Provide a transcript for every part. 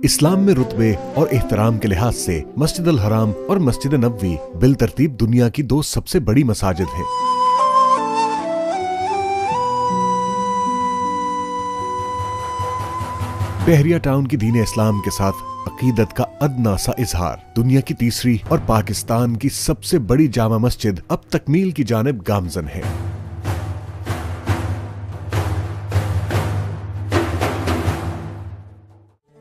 اسلام میں رتبے اور احترام کے لحاظ سے مسجد الحرام اور مسجد نبوی بالترتیب دنیا کی دو سب سے بڑی مساجد ہیں۔ بحریہ ٹاؤن کی دین اسلام کے ساتھ عقیدت کا ادنا سا اظہار، دنیا کی تیسری اور پاکستان کی سب سے بڑی جامع مسجد اب تکمیل کی جانب گامزن ہے۔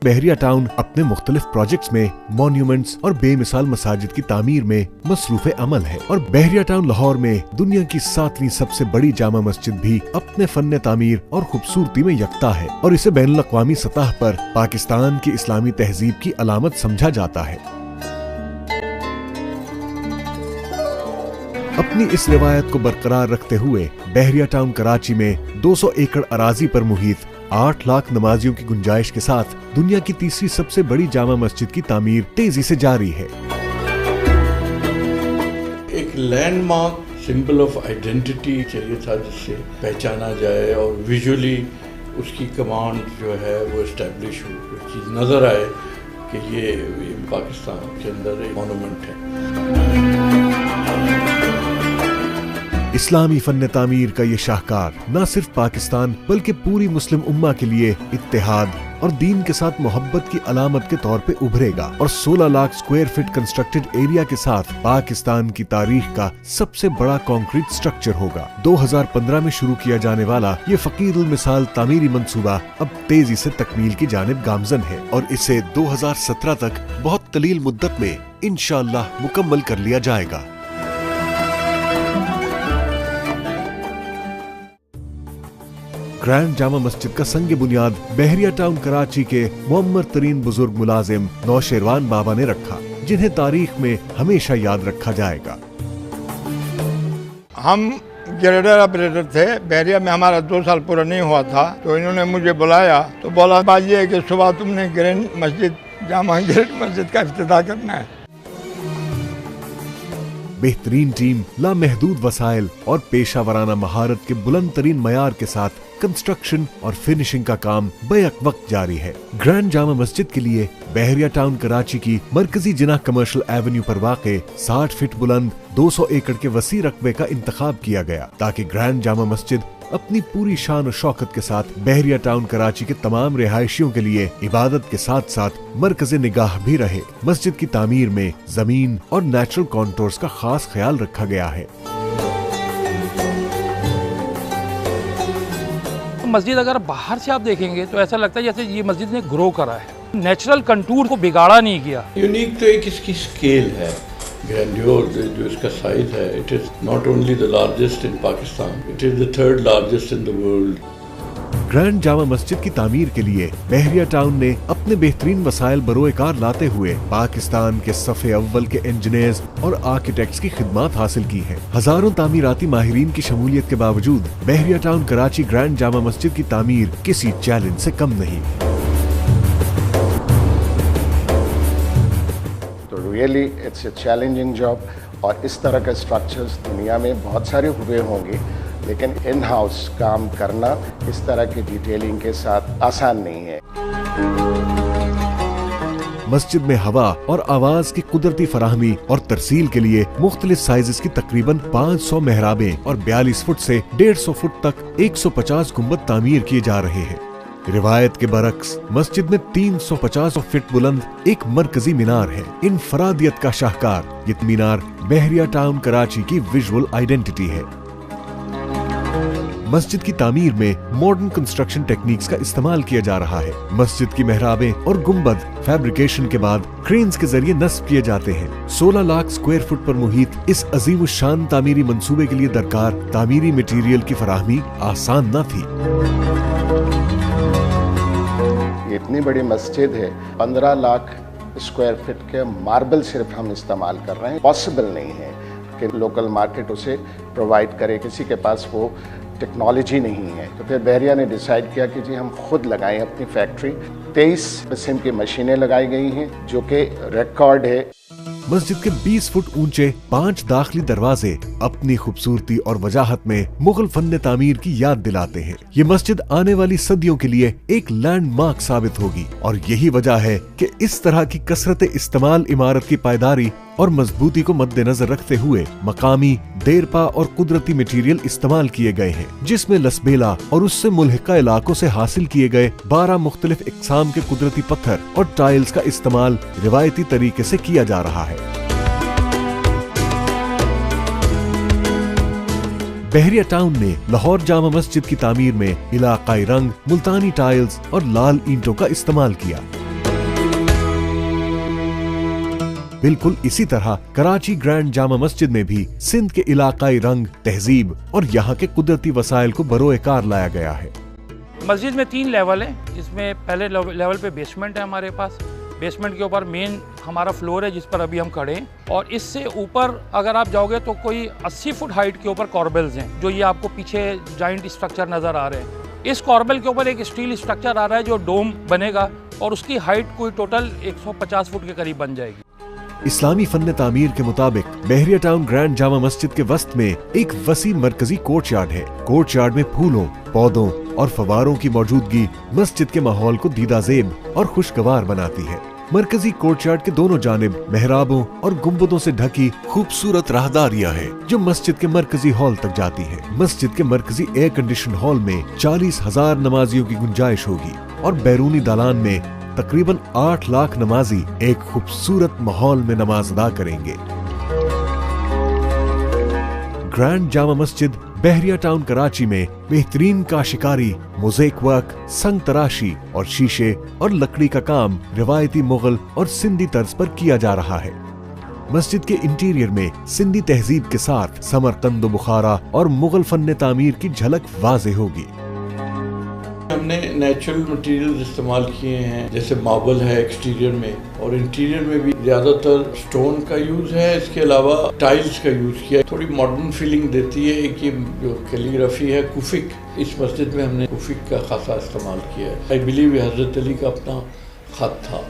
بحریہ ٹاؤن اپنے مختلف پروجیکٹس میں مونیومنٹس اور بے مثال مساجد کی تعمیر میں مصروف عمل ہے، اور بحریہ ٹاؤن لاہور میں دنیا کی 7ویں سب سے بڑی جامع مسجد بھی اپنے فن تعمیر اور خوبصورتی میں یکتا ہے، اور اسے بین الاقوامی سطح پر پاکستان کی اسلامی تہذیب کی علامت سمجھا جاتا ہے۔ اپنی اس روایت کو برقرار رکھتے ہوئے بحریہ ٹاؤن کراچی میں 200 ایکڑ اراضی پر محیط 8 لاکھ نمازیوں کی گنجائش کے ساتھ دنیا کی تیسری سب سے بڑی جامع مسجد کی تعمیر تیزی سے جاری ہے۔ ایک landmark, symbol of identity چاہیے تھا جس سے پہچانا جائے اور ویژولی اس کی کمانڈ جو ہے وہ اسٹیبلش ہو، کوئی چیز نظر آئے کہ یہ پاکستان کے اندر ایک مونومنٹ ہے۔ اسلامی فن تعمیر کا یہ شاہکار نہ صرف پاکستان بلکہ پوری مسلم امہ کے لیے اتحاد اور دین کے ساتھ محبت کی علامت کے طور پہ ابھرے گا، اور 16 lakh square feet constructed area کے ساتھ پاکستان کی تاریخ کا سب سے بڑا کانکریٹ سٹرکچر ہوگا۔ 2015 میں شروع کیا جانے والا یہ فقیر المثال تعمیری منصوبہ اب تیزی سے تکمیل کی جانب گامزن ہے، اور اسے 2017 تک بہت قلیل مدت میں انشاءاللہ مکمل کر لیا جائے گا۔ گرینڈ جامع مسجد کا سنگ بنیاد بحریہ ٹاؤن کراچی کے معمر ترین بزرگ ملازم نوشیروان بابا نے رکھا، جنہیں تاریخ میں ہمیشہ یاد رکھا جائے گا۔ ہم گریڈر آپریٹر تھے، بحریہ میں ہمارا 2 سال پورا نہیں ہوا تھا، تو انہوں نے مجھے بلایا تو بولا بات یہ ہے کہ صبح تم نے گرینڈ مسجد جامع گرینڈ مسجد کا افتتاح کرنا ہے۔ بہترین ٹیم، لامحدود وسائل اور پیشہ ورانہ مہارت کے بلند ترین معیار کے ساتھ کنسٹرکشن اور فنشنگ کا کام بیک وقت جاری ہے۔ گرینڈ جامع مسجد کے لیے بحریہ ٹاؤن کراچی کی مرکزی جناح کمرشل ایونیو پر واقع 60 فٹ بلند 200 ایکڑ کے وسیع رقبے کا انتخاب کیا گیا، تاکہ گرینڈ جامع مسجد اپنی پوری شان و شوکت کے ساتھ بحریہ ٹاؤن کراچی کے تمام رہائشیوں کے لیے عبادت کے ساتھ ساتھ مرکز نگاہ بھی رہے۔ مسجد کی تعمیر میں زمین اور نیچرل کانٹورز کا خاص خیال رکھا گیا ہے۔ مسجد اگر باہر سے آپ دیکھیں گے تو ایسا لگتا ہے جیسے یہ مسجد نے گرو کرا ہے، نیچرل کنٹور کو بگاڑا نہیں کیا۔ یونیک تو ایک اس کی سکیل ہے، گرینڈیور جو اس کا سائز ہے، it is not only the largest in Pakistan, it is the 3rd largest in the world۔ Grand Jama Masjid کی تعمیر کے لیے بحریہ ٹاؤن نے اپنے بہترین وسائل بروئے کار لاتے ہوئے پاکستان کے صف اول کے انجینئرز اور آرکیٹیکٹس کی خدمات حاصل کی ہیں۔ ہزاروں تعمیراتی ماہرین کی شمولیت کے باوجود بحریہ ٹاؤن کراچی گرینڈ جامع مسجد کی تعمیر کسی چیلنج سے کم نہیں۔ تو really it's a challenging job, اور اس طرح کے اسٹرکچرز دنیا میں بہت سارے ہوئے ہوں گے، لیکن ان ہاؤس کام کرنا اس طرح کی ڈیٹیلنگ کے ساتھ آسان نہیں ہے۔ مسجد میں ہوا اور آواز کی قدرتی فراہمی اور ترسیل کے لیے مختلف سائزز کی تقریباً 500 محرابیں اور 42 فٹ سے 150 فٹ تک 150 گنبد تعمیر کیے جا رہے ہیں۔ روایت کے برعکس مسجد میں 350 فٹ بلند ایک مرکزی مینار ہے، انفرادیت کا شاہکار۔ یہ مینار بحریہ ٹاؤن کراچی کی ویژول آئیڈینٹی ہے۔ مسجد کی تعمیر میں ماڈرن کنسٹرکشن ٹیکنیکس کا استعمال کیا جا رہا ہے۔ مسجد کی محرابیں اور گنبد فیبریکیشن کے بعد کرینز کے ذریعے نصب کیے جاتے ہیں۔ 16 لاکھ اسکوائر فٹ پر محیط اس عظیم الشان تعمیری منصوبے کے لیے درکار تعمیری مٹیریل کی فراہمی آسان نہ تھی۔ یہ اتنی بڑی مسجد ہے، 15 لاکھ اسکوائر فٹ کے ماربل صرف ہم استعمال کر رہے ہیں۔ پاسبل نہیں ہے کہ لوکل مارکیٹ اسے پرووائڈ کرے، کسی کے پاس وہ ٹیکنالوجی نہیں ہے۔ تو پھر بحریہ نے ڈیسائیڈ کیا کہ جی ہم خود لگائیں اپنی فیکٹری۔ 23 قسم کی مشینیں لگائی گئی ہیں جو کہ ریکارڈ ہے۔ मस्जिद के 20 फुट ऊंचे 5 दाखिली दरवाजे अपनी खूबसूरती और वजाहत में मुगल फन तामीर की याद दिलाते हैं। ये मस्जिद आने वाली सदियों के लिए एक लैंडमार्क साबित होगी और यही वजह है कि इस तरह की कसरत इस्तेमाल इमारत की पायदारी और मजबूती को मद्देनजर रखते हुए मकामी, देरपा और कुदरती मटेरियल इस्तेमाल किए गए हैं, जिसमें लसबेला और उससे मुल्हिका इलाकों से हासिल किए गए 12 मुख्तलिफ इकसाम के कुदरती पत्थर और टाइल्स का इस्तेमाल रिवायती तरीके से किया जा रहा है। बहरिया टाउन ने लाहौर जामा मस्जिद की तामीर में इलाकाई रंग, मुल्तानी टाइल्स और लाल ईंटों का इस्तेमाल किया। बिल्कुल इसी तरह कराची ग्रैंड जामा मस्जिद में भी सिंध के इलाकाई रंग, तहजीब और यहाँ के कुदरती वसाइल को बरोए कार लाया गया है। मस्जिद में 3 लेवल हैं, जिसमें पहले लेवल पे बेसमेंट है हमारे पास। बेसमेंट के ऊपर मेन हमारा फ्लोर है जिस पर अभी हम खड़े हैं, और इससे ऊपर अगर आप जाओगे तो कोई 80 फुट हाइट के ऊपर कॉर्बल्स हैं, जो ये आपको पीछे जाइंट स्ट्रक्चर नज़र आ रहे हैं। इस कॉर्बल के ऊपर एक स्टील स्ट्रक्चर आ रहा है जो डोम बनेगा और उसकी हाइट कोई टोटल 150 फुट के करीब बन जाएगी। इस्लामी फन तामीर के मुताबिक बहरिया टाउन ग्रैंड जामा मस्जिद के वस्त में एक वसी मरकजी कोर्टयार्ड है। कोर्टयार्ड में फूलों, पौधों और फवारों की मौजूदगी मस्जिद के माहौल को दीदाजेब और खुशगवार बनाती है। मरकजी कोर्टयार्ड के दोनों जानिब मेहराबों और गुंबदों से ढकी खूबसूरत राहदारियां हैं, जो मस्जिद के मरकजी हॉल तक जाती है। मस्जिद के मरकजी एयर कंडीशन हॉल में 40,000 नमाजियों की गुंजाइश होगी और बैरूनी दालान में तकरीबन 8 लाख नमाजी एक खूबसूरत माहौल में नमाज अदा करेंगे। ग्रैंड जामा मस्जिद बहरिया टाउन कराची में बेहतरीन काशिकारी, मोज़ेक वर्क, संग तराशी और शीशे और लकड़ी का काम रिवायती मुगल और सिंधी तर्ज पर किया जा रहा है। मस्जिद के इंटीरियर में सिंधी तहजीब के साथ समरकंद, बुखारा और मुगल फन तामीर की झलक वाज़ेह होगी। हमने नेचुरल मटेरियल इस्तेमाल किए हैं, जैसे मार्बल है एक्सटीरियर में, और इंटीरियर में भी ज़्यादातर स्टोन का यूज़ है। इसके अलावा टाइल्स का यूज़ किया है, थोड़ी मॉडर्न फीलिंग देती है। एक ये जो कैलीग्राफी है कुफिक, इस मस्जिद में हमने कुफिक का खासा इस्तेमाल किया है। आई बिलीव हज़रत अली का अपना खत था।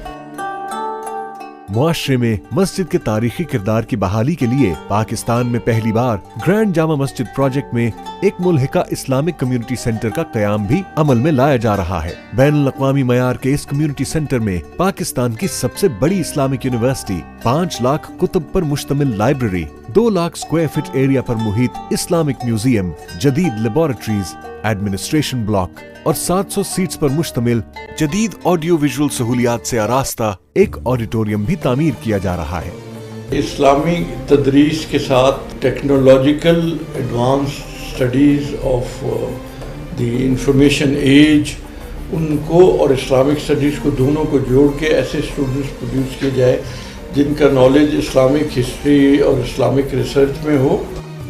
मुआशरे में मस्जिद के तारीखी किरदार की बहाली के लिए पाकिस्तान में पहली बार ग्रैंड जामा मस्जिद प्रोजेक्ट में एक मुल्हिका इस्लामिक कम्युनिटी सेंटर का कयाम भी अमल में लाया जा रहा है। बैनुल अक़वामी मयार के इस कम्युनिटी सेंटर में पाकिस्तान की सबसे बड़ी इस्लामिक यूनिवर्सिटी, 5 लाख कुतुब पर मुश्तमिल library, 2 lakh square feet area पर मुहित इस्लामिक म्यूजियम, जदीद लेबोरेटरीज, एडमिनिस्ट्रेशन ब्लॉक और 700 सीट्स पर मुश्तमिल जदीद ऑडियो विजुअल सहूलियात से आरास्ता एक ऑडिटोरियम भी तामीर किया जा रहा है। इस्लामी तदरीस के साथ technological advance studies of the information age, उनको और इस्लामिक स्टडीज़ को दोनों को जोड़ के ऐसे स्टूडेंट्स प्रोड्यूस किए जाए जिनका नॉलेज इस्लामिक हिस्ट्री और इस्लामिक रिसर्च में हो।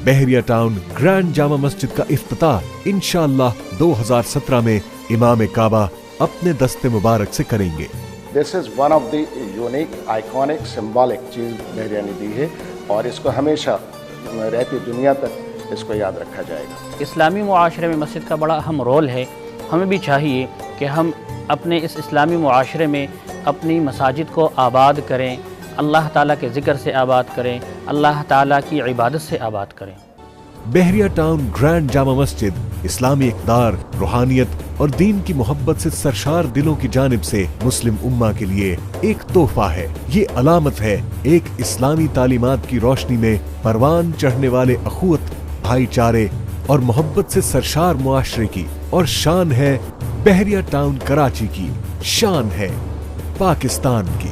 बहरिया टाउन ग्रैंड जामा मस्जिद का इफ्तिताह इंशाअल्लाह 2017 में इमाम काबा अपने दस्ते मुबारक से करेंगे। This is one of the unique, iconic, symbolic चीज़ बहरिया ने दी है और इसको हमेशा रहती दुनिया तक इसको याद रखा जाएगा। इस्लामी मुआशरे में मस्जिद का बड़ा अहम रोल है। हमें भी चाहिए कि हम अपने इस इस्लामी मुआशरे में अपनी मसाजिद को आबाद करें, अल्लाह ताला के ज़िक्र से आबाद करें, अल्लाह ताला की इबादत से आबाद करें। बहरिया टाउन ग्रैंड जामा मस्जिद इस्लामी इक़दार, रूहानियत और दीन की मोहब्बत से सरशार दिलों की जानिब से मुस्लिम उम्मा के लिए एक तोहफा है। ये अलामत है एक इस्लामी तालीमात की रोशनी में परवान चढ़ने वाले अखुवत, भाईचारे और मोहब्बत से सरशार मुआशरे की, और शान है बहरिया टाउन कराची की, शान है पाकिस्तान की।